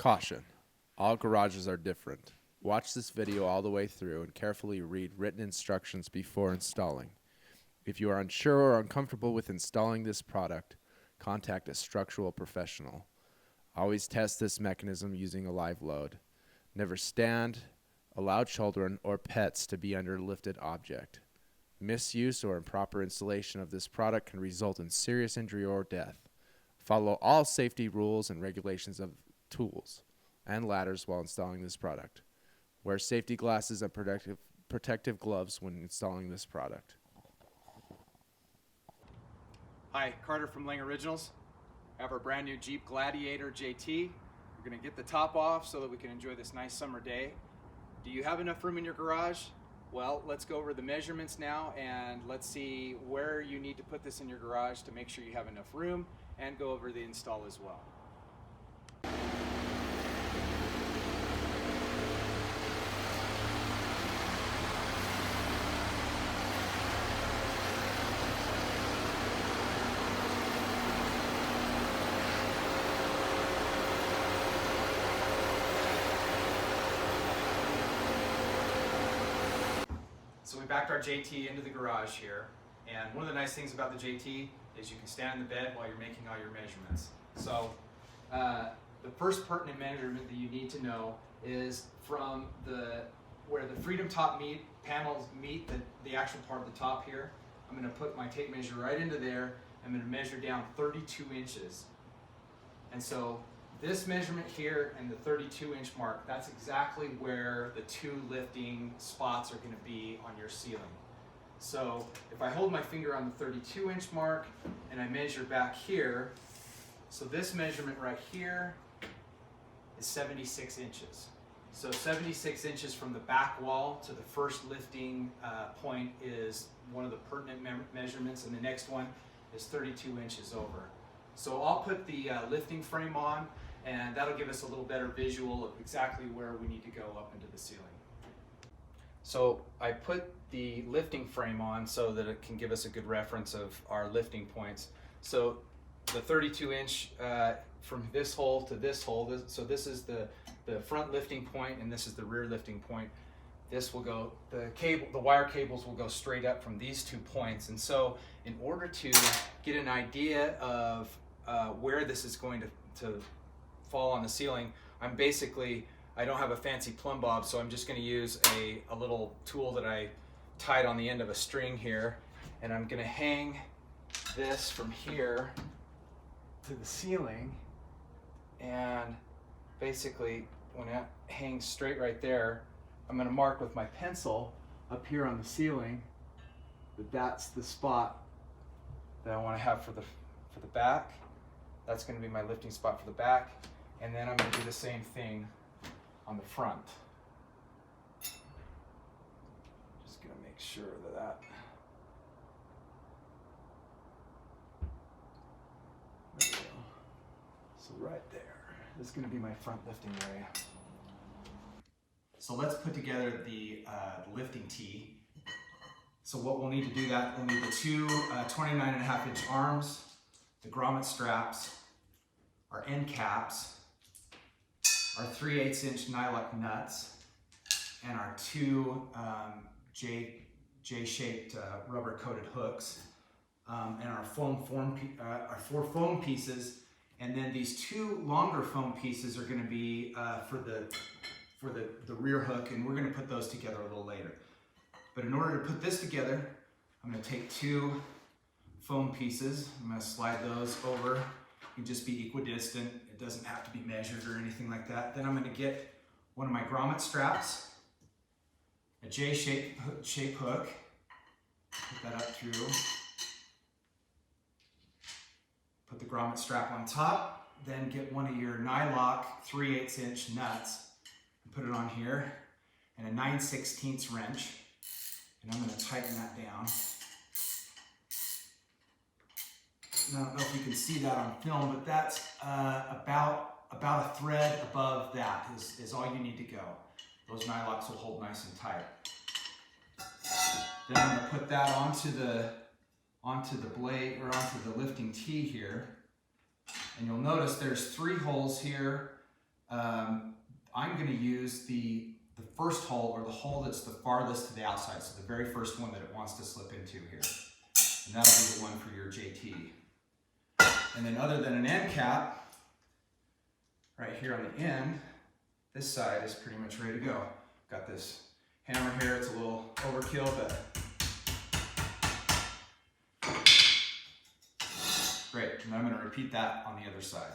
Caution. All garages are different. Watch this video all the way through and carefully read written instructions before installing. If you are unsure or uncomfortable with installing this product, contact a structural professional. Always test this mechanism using a live load. Never stand, allow children or pets to be under a lifted object. Misuse or improper installation of this product can result in serious injury or death. Follow all safety rules and regulations of tools and ladders while installing this product. Wear safety glasses and protective gloves when installing this product. Hi, Carter from Lange Originals. I have our brand new Jeep Gladiator JT. We're going to get the top off so that we can enjoy this nice summer day. Do you have enough room in your garage? Well, let's go over the measurements now and let's see where you need to put this in your garage to make sure you have enough room, and go over the install as well. So we backed our JT into the garage here, and one of the nice things about the JT is you can stand in the bed while you're making all your measurements. So the first pertinent measurement that you need to know is from where the Freedom Top panels meet the actual part of the top here. I'm going to put my tape measure right into there. I'm going to measure down 32 inches. And so this measurement here and the 32-inch mark, that's exactly where the two lifting spots are going to be on your ceiling. So if I hold my finger on the 32-inch mark and I measure back here, so this measurement right here is 76 inches. So 76 inches from the back wall to the first lifting point is one of the pertinent measurements, and the next one is 32 inches over. So I'll put the lifting frame on, and that'll give us a little better visual of exactly where we need to go up into the ceiling. So I put the lifting frame on so that it can give us a good reference of our lifting points. So the 32-inch from this hole to this hole, so this is the front lifting point and this is the rear lifting point. This will go, the wire cables will go straight up from these 2 points. And so in order to get an idea of where this is going to fall on the ceiling, I don't have a fancy plumb bob, so I'm just going to use a little tool that I tied on the end of a string here, and I'm going to hang this from here to the ceiling, and basically when it hangs straight right there, I'm going to mark with my pencil up here on the ceiling that that's the spot that I want to have for the back. That's going to be my lifting spot for the back. And then I'm going to do the same thing on the front. Just going to make sure that there we go. So right there, this is going to be my front lifting area. So let's put together the lifting tee. So what we'll need to do that, we'll need the two 29.5-inch arms, the grommet straps, our end caps, our 3/8-inch nylock nuts, and our two J-shaped rubber-coated hooks, and our four foam pieces. And then these two longer foam pieces are going to be for the rear hook, and we're going to put those together a little later. But in order to put this together, I'm going to take two foam pieces. I'm going to slide those over. It can just be equidistant. It doesn't have to be measured or anything like that. Then I'm going to get one of my grommet straps, a J-shape hook, put that up through, put the grommet strap on top, then get one of your nylock 3/8-inch nuts and put it on here, and a 9/16 wrench, and I'm going to tighten that down. I don't know if you can see that on film, but that's about a thread above that is all you need to go. Those nylocks will hold nice and tight. Then I'm going to put that onto the blade, or onto the lifting tee here. And you'll notice there's 3 holes here I'm going to use the first hole, or the hole that's the farthest to the outside, so the very first one that it wants to slip into here. And that'll be the one for your JT. And then other than an end cap, right here on the end, this side is pretty much ready to go. Got this hammer here, it's a little overkill, but great. And I'm going to repeat that on the other side.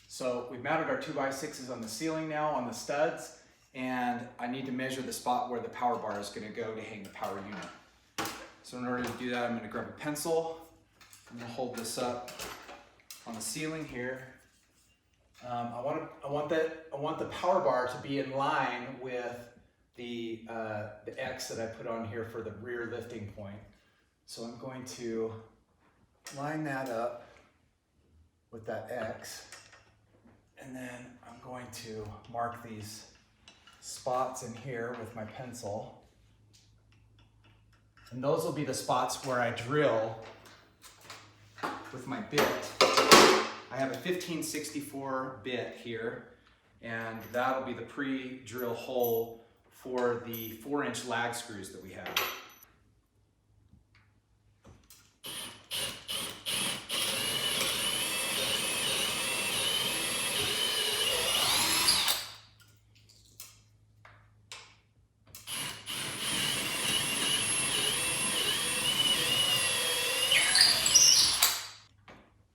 So we've mounted our 2x6s on the ceiling now, on the studs, and I need to measure the spot where the power bar is going to go to hang the power unit. So in order to do that, I'm going to grab a pencil. I'm going to hold this up on the ceiling here. I want the power bar to be in line with the X that I put on here for the rear lifting point. So I'm going to line that up with that X. And then I'm going to mark these spots in here with my pencil. And those will be the spots where I drill with my bit. I have a 1564 bit here, and that'll be the pre-drill hole for the 4-inch lag screws that we have.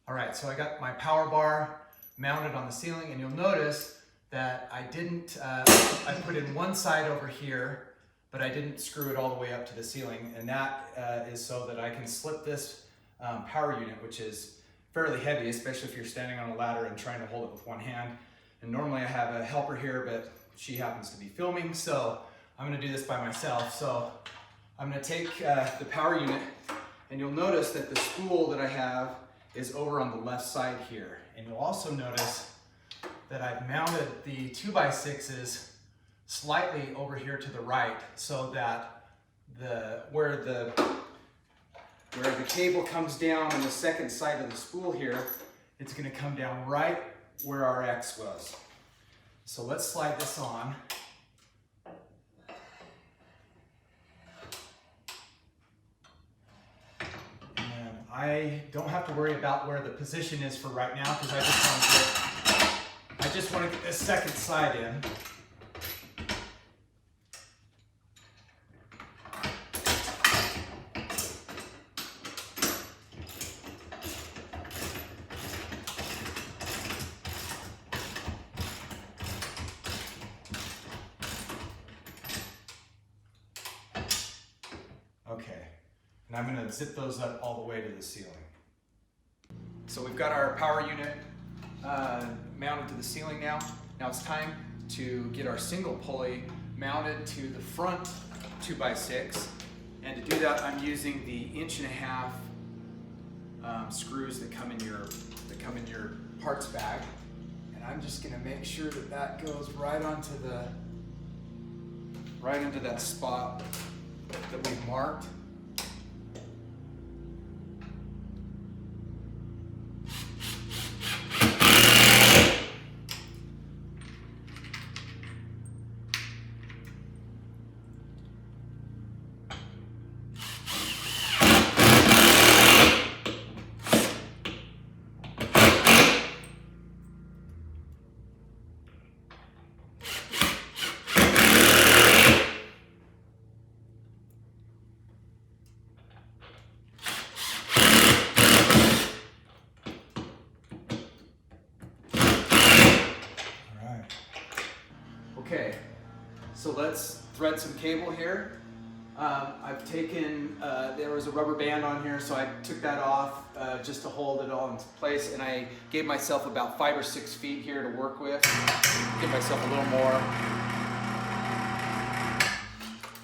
Alright, so I got my power bar mounted on the ceiling, and you'll notice that I put in one side over here, but I didn't screw it all the way up to the ceiling, and that is so that I can slip this power unit, which is fairly heavy, especially if you're standing on a ladder and trying to hold it with one hand. And normally I have a helper here, but she happens to be filming, so I'm going to do this by myself. So I'm going to take the power unit, and you'll notice that the spool that I have is over on the left side here. And you'll also notice that I've mounted the 2x6s slightly over here to the right, so that where the cable comes down on the second side of the spool here, it's going to come down right where our X was. So let's slide this on. I don't have to worry about where the position is for right now, because I just want to get this second side in. Okay. And I'm going to zip those up all the way to the ceiling. So we've got our power unit mounted to the ceiling now. Now it's time to get our single pulley mounted to the front 2x6. And to do that, I'm using the 1.5 inch screws that come in your parts bag. And I'm just going to make sure that that goes right into that spot that we've marked. So let's thread some cable here. I've taken, there was a rubber band on here, so I took that off just to hold it all in place, and I gave myself about 5 or 6 feet here to work with. Give myself a little more.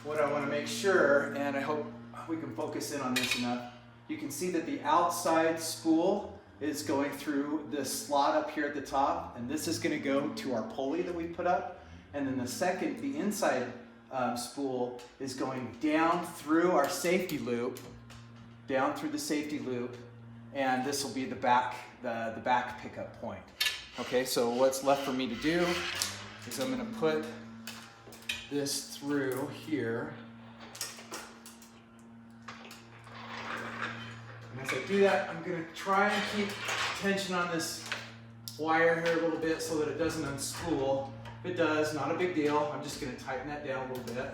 What I want to make sure, and I hope we can focus in on this enough, you can see that the outside spool is going through this slot up here at the top, and this is going to go to our pulley that we put up, and then the inside spool is going down through our safety loop, and this will be the back pickup point. Okay, so what's left for me to do is I'm going to put this through here. And as I do that, I'm going to try and keep tension on this wire here a little bit so that it doesn't unspool. If it does, not a big deal. I'm just going to tighten that down a little bit.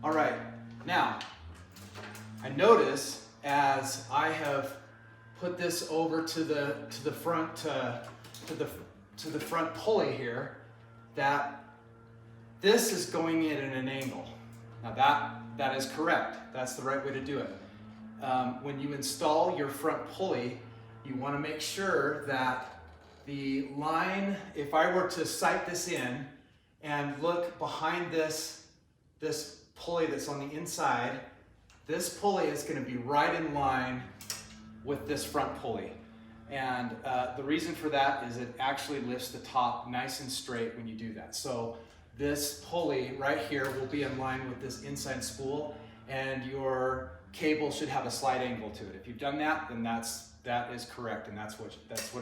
All right, now I notice as I have put this over to the front pulley here that this is going in at an angle. Now that is correct. That's the right way to do it. When you install your front pulley, you want to make sure that the line, if I were to sight this in and look behind this pulley that's on the inside, this pulley is going to be right in line with this front pulley. And the reason for that is it actually lifts the top nice and straight when you do that. So this pulley right here will be in line with this inside spool, and your cable should have a slight angle to it. If you've done that, then that is correct, and that's what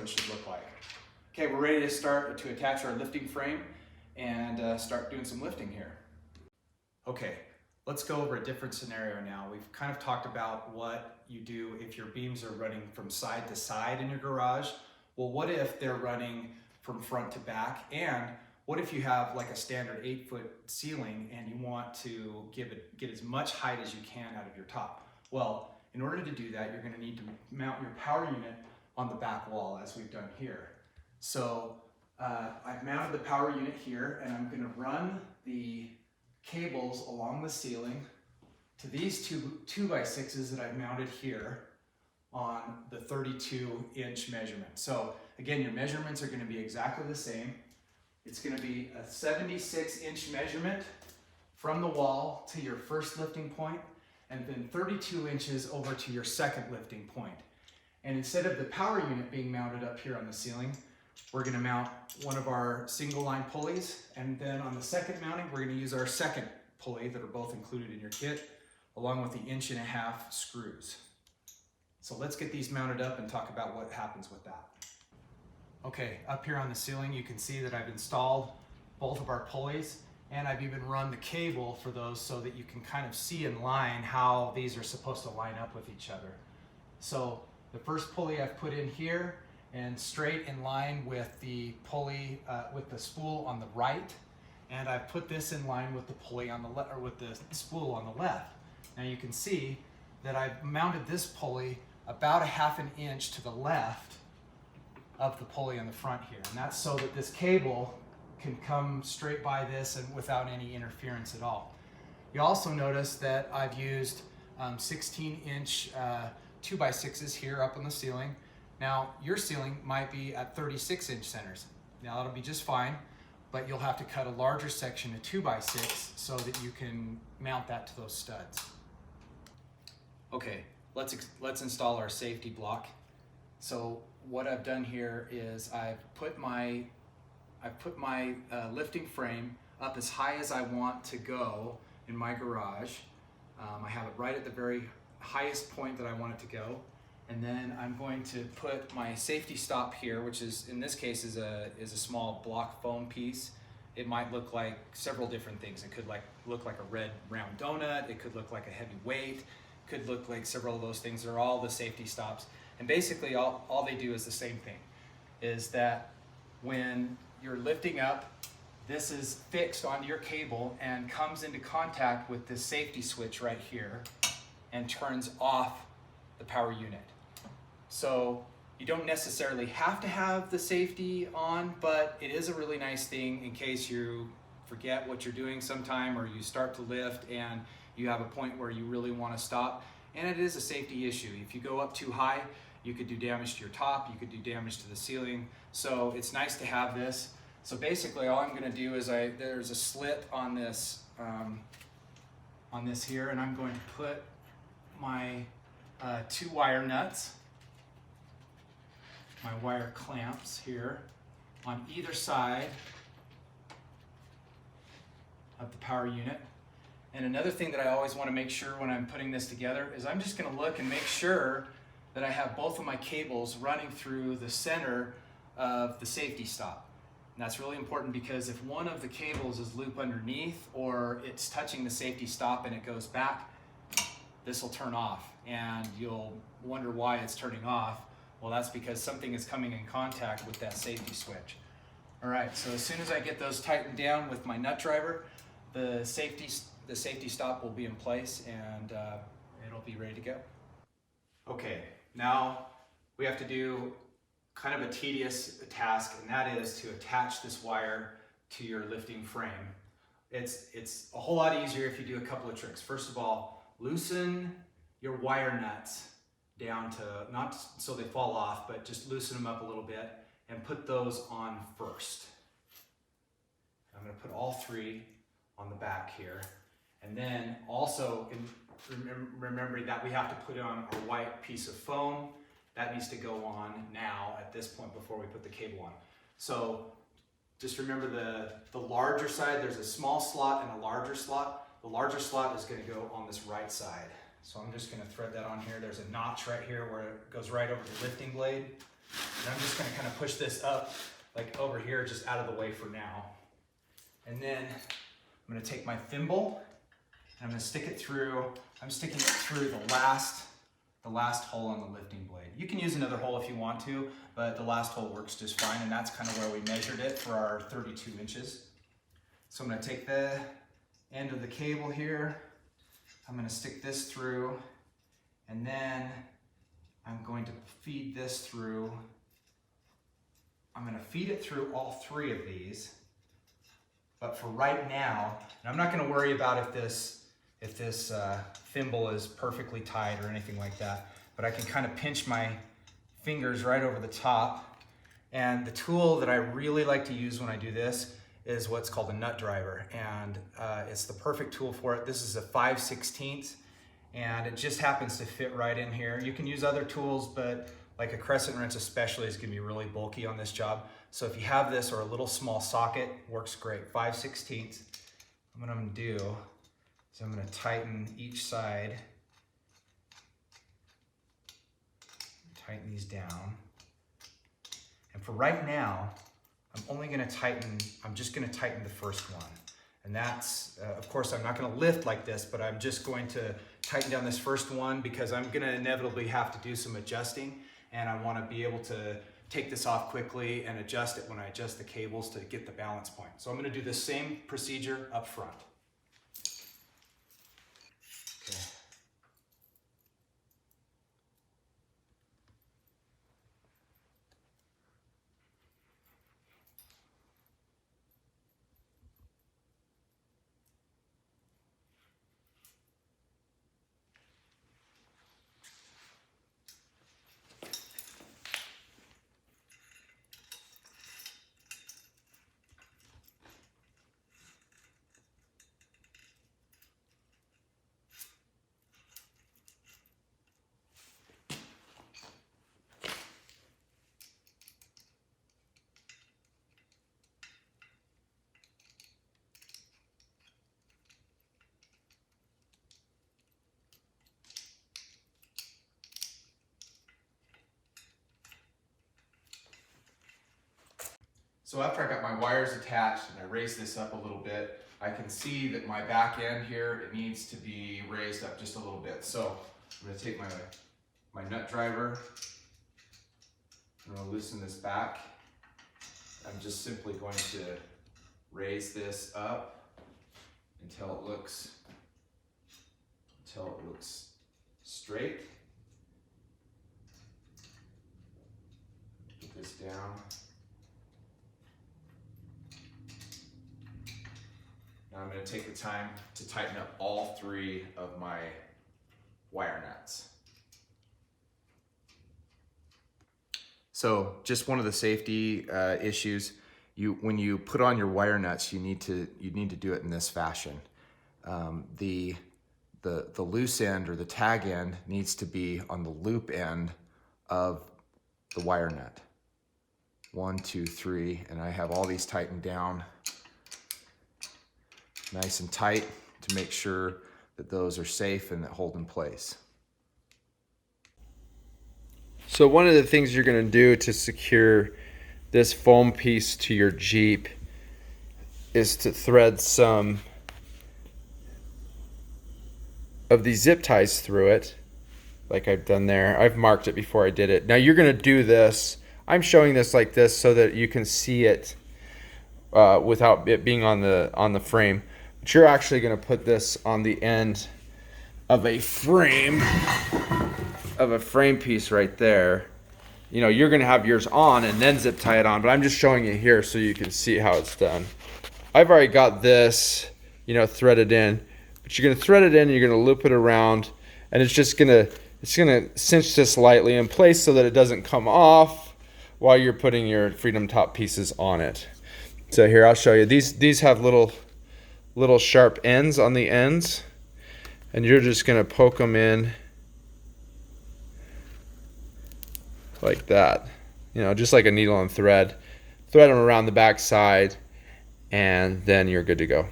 it should look like. Okay, we're ready to start to attach our lifting frame and start doing some lifting here. Okay, let's go over a different scenario now. We've kind of talked about what you do if your beams are running from side to side in your garage. Well, what if they're running from front to back? And what if you have like a standard 8-foot ceiling and you want to get as much height as you can out of your top? Well, in order to do that, you're going to need to mount your power unit on the back wall, as we've done here. So I've mounted the power unit here, and I'm going to run the cables along the ceiling to these two 2x6s that I've mounted here on the 32-inch measurement. So again, your measurements are going to be exactly the same. It's going to be a 76-inch measurement from the wall to your first lifting point, and then 32 inches over to your second lifting point. And instead of the power unit being mounted up here on the ceiling, we're going to mount one of our single line pulleys, and then on the second mounting, we're going to use our second pulley that are both included in your kit, along with the 1.5 inch screws. So let's get these mounted up and talk about what happens with that. Okay, up here on the ceiling, you can see that I've installed both of our pulleys, and I've even run the cable for those so that you can kind of see in line how these are supposed to line up with each other. So the first pulley I've put in here and straight in line with the pulley, with the spool on the right, and I've put this in line with the pulley on the left, or with the spool on the left. Now you can see that I've mounted this pulley about 1/2 inch to the left of the pulley in the front here, and that's so that this cable can come straight by this and without any interference at all. You also notice that I've used 16-inch 2x6s here up on the ceiling. Now your ceiling might be at 36-inch centers. Now that'll be just fine, but you'll have to cut a larger section of 2x6 so that you can mount that to those studs. Okay, let's install our safety block. So what I've done here is I've put my lifting frame up as high as I want to go in my garage. I have it right at the very highest point that I want it to go. And then I'm going to put my safety stop here, which is, in this case, is a small block foam piece. It might look like several different things. It could look like a red round donut. It could look like a heavy weight. It could look like several of those things. They're all the safety stops. And basically all they do is the same thing, is that when you're lifting up, this is fixed onto your cable and comes into contact with this safety switch right here and turns off the power unit. So you don't necessarily have to have the safety on, but it is a really nice thing in case you forget what you're doing sometime, or you start to lift and you have a point where you really want to stop. And it is a safety issue. If you go up too high, you could do damage to your top, you could do damage to the ceiling. So it's nice to have this. So basically all I'm going to do is there's a slit on this here, and I'm going to put my 2 wire nuts, my wire clamps here on either side of the power unit. And another thing that I always want to make sure when I'm putting this together is I'm just going to look and make sure that I have both of my cables running through the center of the safety stop. And that's really important, because if one of the cables is loop underneath, or it's touching the safety stop and it goes back, this will turn off, and you'll wonder why it's turning off. Well, that's because something is coming in contact with that safety switch. All right, so as soon as I get those tightened down with my nut driver, the safety stop will be in place, and it'll be ready to go. Okay, now we have to do kind of a tedious task, and that is to attach this wire to your lifting frame. It's a whole lot easier if you do a couple of tricks. First of all, loosen your wire nuts down to, not so they fall off, but just loosen them up a little bit and put those on first. I'm going to put all 3 on the back here. And then also remembering that we have to put on a white piece of foam. That needs to go on now at this point before we put the cable on. So just remember the larger side, there's a small slot and a larger slot. The larger slot is going to go on this right side. So I'm just going to thread that on here. There's a notch right here where it goes right over the lifting blade. And I'm just going to kind of push this up like over here, just out of the way for now. And then I'm going to take my thimble and I'm going to stick it through. I'm sticking it through the last hole on the lifting blade. You can use another hole if you want to, but the last hole works just fine, and that's kind of where we measured it for our 32 inches. So I'm going to take the end of the cable here, I'm going to stick this through, and then I'm going to feed this through. I'm going to feed it through all 3 of these, but for right now, and I'm not going to worry about if this thimble is perfectly tight or anything like that, but I can kind of pinch my fingers right over the top. And the tool that I really like to use when I do this is what's called a nut driver, and it's the perfect tool for it. This is a 5/16, and it just happens to fit right in here. You can use other tools, but like a crescent wrench especially is gonna be really bulky on this job. So if you have this or a little small socket, works great. 5/16. What I'm gonna do is I'm gonna tighten each side, tighten these down. And for right now, I'm just gonna tighten the first one. And that's, of course, I'm not gonna lift like this, but I'm just going to tighten down this first one because I'm gonna inevitably have to do some adjusting, and I wanna be able to take this off quickly and adjust it when I adjust the cables to get the balance point. So I'm gonna do the same procedure up front. Okay. So after I got my wires attached and I raised this up a little bit, I can see that my back end here, it needs to be raised up just a little bit. So I'm going to take my nut driver, I'm going to loosen this back. I'm just simply going to raise this up until it looks straight. Put this down. Now I'm going to take the time to tighten up all 3 of my wire nuts. So just one of the safety issues, when you put on your wire nuts, you need to do it in this fashion. The loose end or the tag end needs to be on the loop end of the wire nut. 1, 2, 3, and I have all these tightened down nice and tight to make sure that those are safe and that hold in place. So one of the things you're going to do to secure this foam piece to your Jeep is to thread some of these zip ties through it, like I've done there. I've marked it before I did it. Now you're going to do this. I'm showing this like this so that you can see it without it being on the frame. But you're actually going to put this on the end of a frame piece right there. You know, you're going to have yours on and then zip tie it on, but I'm just showing you here so you can see how it's done. I've already got this, you know, threaded in, but you're going to thread it in and you're going to loop it around, and it's going to cinch this lightly in place so that it doesn't come off while you're putting your Freedom Top pieces on it. So here, I'll show you. These have little sharp ends on the ends, and you're just going to poke them in like that, you know, just like a needle and thread. Thread them around the back side, and then you're good to go.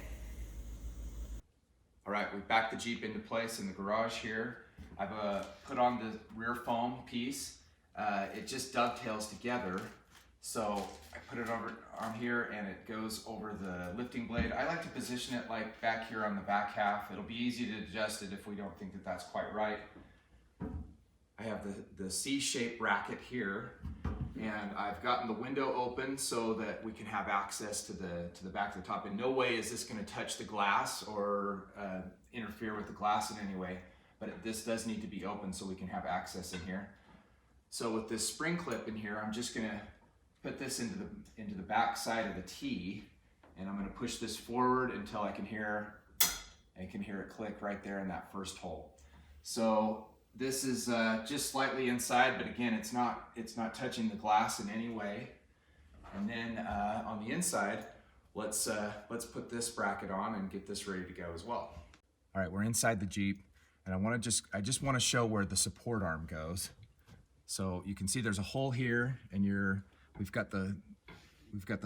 All right, we've backed the Jeep into place in the garage here. I've put on the rear foam piece. It just dovetails together. So I put it over on here and it goes over the lifting blade. I like to position it like back here on the back half. It'll be easy to adjust it if we don't think that that's quite right. I have the C-shaped bracket here, and I've gotten the window open so that we can have access to the back of the top. In no way is this going to touch the glass or interfere with the glass in any way, but this does need to be open so we can have access in here. So with this spring clip in here, I'm just going to put this into the back side of the T, and I'm going to push this forward until I can hear it click right there in that first hole. So this is just slightly inside, but again, it's not touching the glass in any way. And then on the inside, let's put this bracket on and get this ready to go as well. All right, we're inside the Jeep, and I just want to show where the support arm goes. So you can see there's a hole here, and we've got the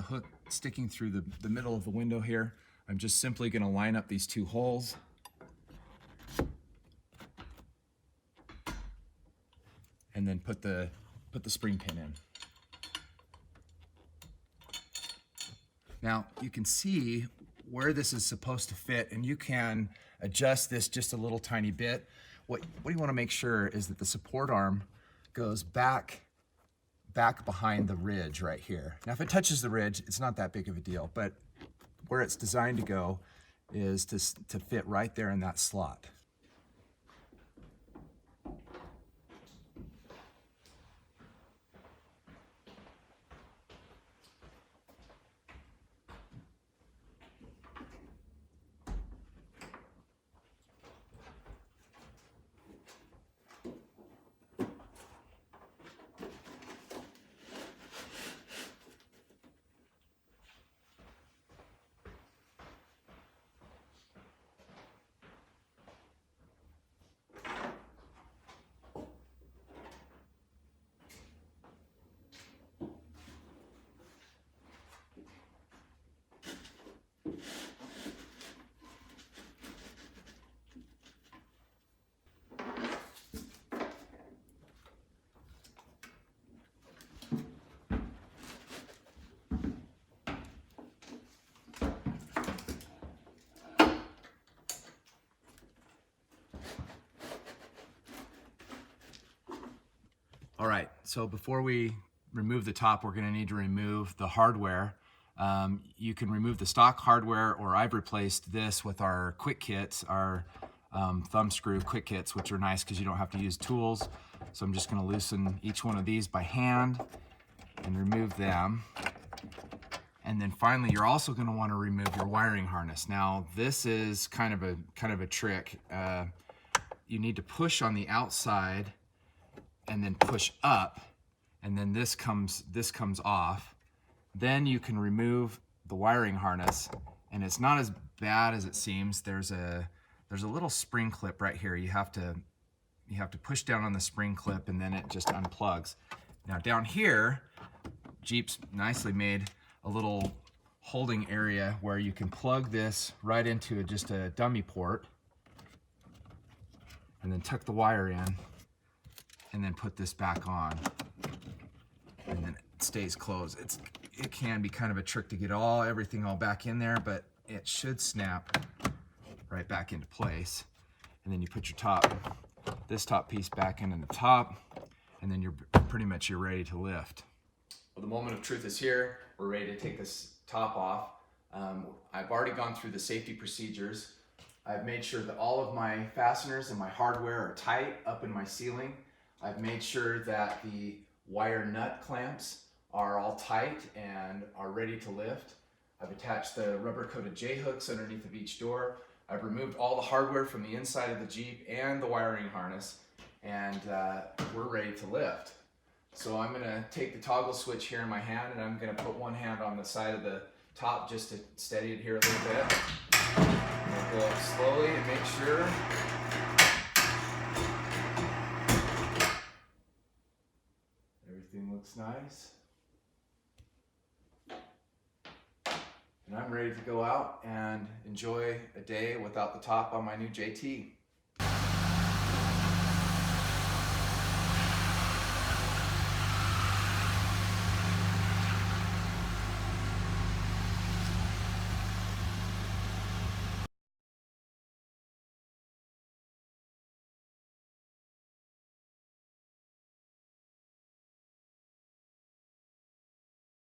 hook sticking through the middle of the window here. I'm just simply going to line up these 2 holes. And then put the spring pin in. Now you can see where this is supposed to fit, and you can adjust this just a little tiny bit. What you want to make sure is that the support arm goes back behind the ridge right here. Now if it touches the ridge, it's not that big of a deal, but where it's designed to go is to fit right there in that slot. All right, so before we remove the top, we're going to need to remove the hardware. You can remove the stock hardware, or I've replaced this with our quick kits, our thumb screw quick kits, which are nice because you don't have to use tools. So I'm just going to loosen each one of these by hand and remove them. And then finally, you're also going to want to remove your wiring harness. Now, this is kind of a trick. You need to push on the outside and then push up, and then this comes off. Then you can remove the wiring harness, and it's not as bad as it seems. There's a little spring clip right here. You have to push down on the spring clip, and then it just unplugs. Now down here, Jeep's nicely made a little holding area where you can plug this right into just a dummy port, and then tuck the wire in, and then put this back on, and then it stays closed. It can be kind of a trick to get everything all back in there, but it should snap right back into place. And then you put your this top piece back into the top, and then you're ready to lift. Well, the moment of truth is here. We're ready to take this top off. I've already gone through the safety procedures. I've made sure that all of my fasteners and my hardware are tight up in my ceiling. I've made sure that the wire nut clamps are all tight and are ready to lift. I've attached the rubber coated J-hooks underneath of each door. I've removed all the hardware from the inside of the Jeep and the wiring harness, and we're ready to lift. So I'm gonna take the toggle switch here in my hand, and I'm gonna put one hand on the side of the top just to steady it here a little bit. We'll go up slowly and make sure. Everything looks nice. And I'm ready to go out and enjoy a day without the top on my new JT.